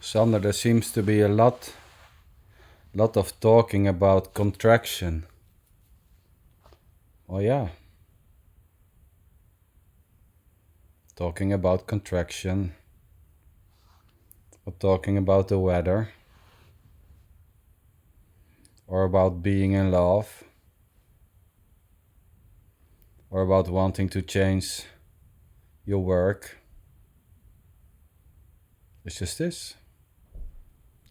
Sander, there seems to be a lot of talking about contraction. Oh yeah. Talking about contraction. Or talking about the weather. Or about being in love. Or about wanting to change your work. It's just this.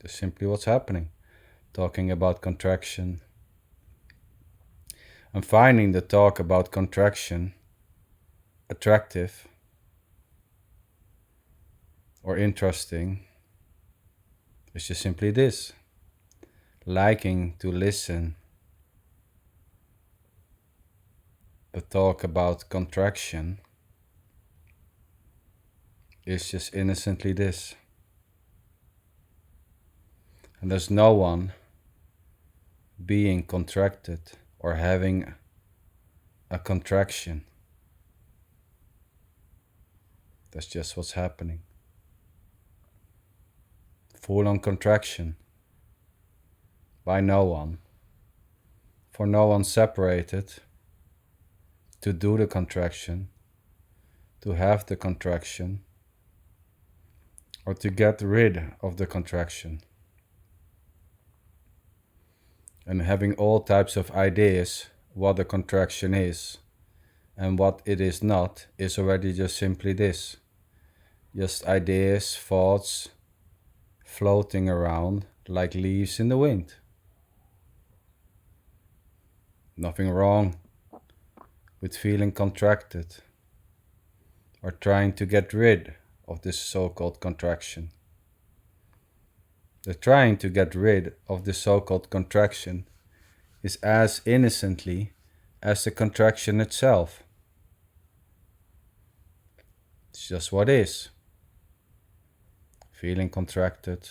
Just simply what's happening. Talking about contraction. I'm finding the talk about contraction attractive or interesting. It's just simply this. Liking to listen the talk about contraction is just innocently this. And there's no one being contracted or having a contraction. That's just what's happening. Full on contraction by no one. For no one separated to do the contraction, to have the contraction, or to get rid of the contraction. And having all types of ideas what a contraction is and what it is not is already just simply this. Just ideas, thoughts, floating around like leaves in the wind. Nothing wrong with feeling contracted or trying to get rid of this so-called contraction. The trying to get rid of the so-called contraction is as innocently as the contraction itself. It's just what is. Feeling contracted,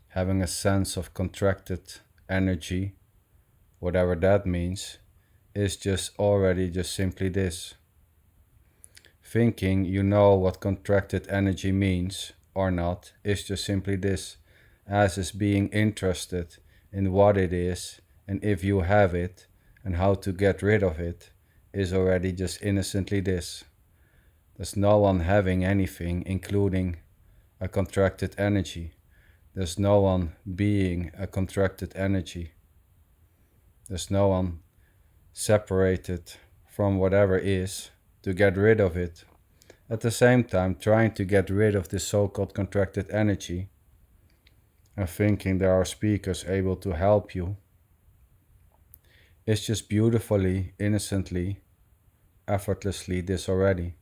having a sense of contracted energy, whatever that means, is just already just simply this. Thinking you know what contracted energy means or not is just simply this, as is being interested in what it is and if you have it and how to get rid of it is already just innocently this. There's no one having anything including a contracted energy. There's no one being a contracted energy. There's no one separated from whatever is to get rid of it. At the same time, trying to get rid of this so-called contracted energy and thinking there are speakers able to help you is just beautifully, innocently, effortlessly this already.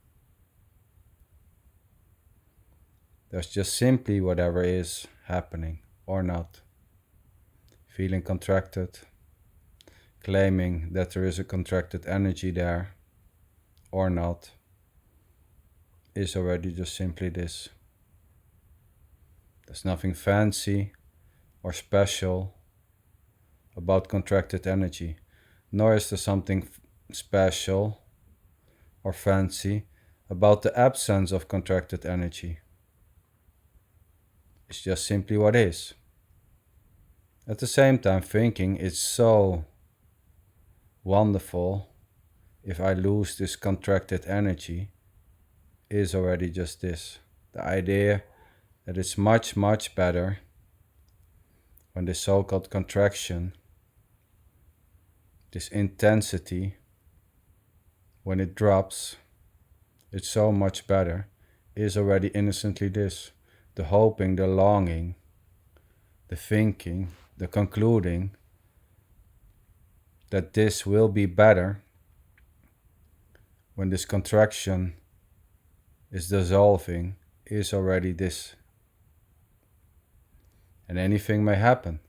There's just simply whatever is happening or not. Feeling contracted, claiming that there is a contracted energy there or not is already just simply this. There's nothing fancy or special about contracted energy, nor is there something special or fancy about the absence of contracted energy. It's just simply what is. At the same time, thinking it's so wonderful if I lose this contracted energy is already just this. The idea that it's much, much better when this so-called contraction, this intensity, when it drops, it's so much better, is already innocently this. The hoping, the longing, the thinking, the concluding that this will be better when this contraction is dissolving is already this. And anything may happen.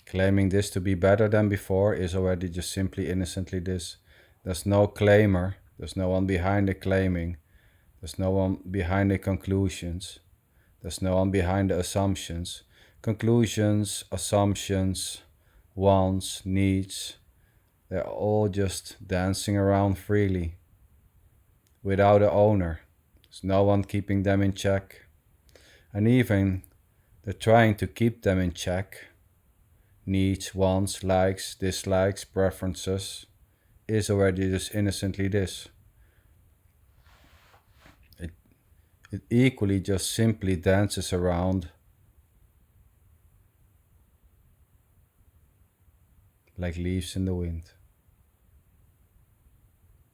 Claiming this to be better than before is already just simply innocently this. There's no claimer, there's no one behind the claiming, there's no one behind the conclusions, there's no one behind the assumptions. Conclusions, assumptions, wants, needs, they're all just dancing around freely without an owner. There's no one keeping them in check. And even the trying to keep them in check, needs, wants, likes, dislikes, preferences, is already just innocently this. It equally just simply dances around like leaves in the wind.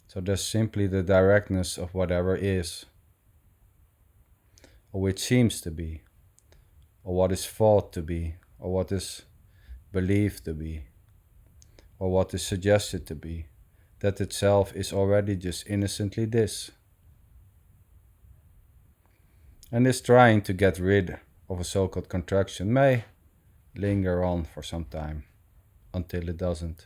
So there's simply the directness of whatever is, or which seems to be, or what is thought to be, or what is believed to be, or what is suggested to be. That itself is already just innocently this. And this trying to get rid of a so-called contraction may linger on for some time, until it doesn't.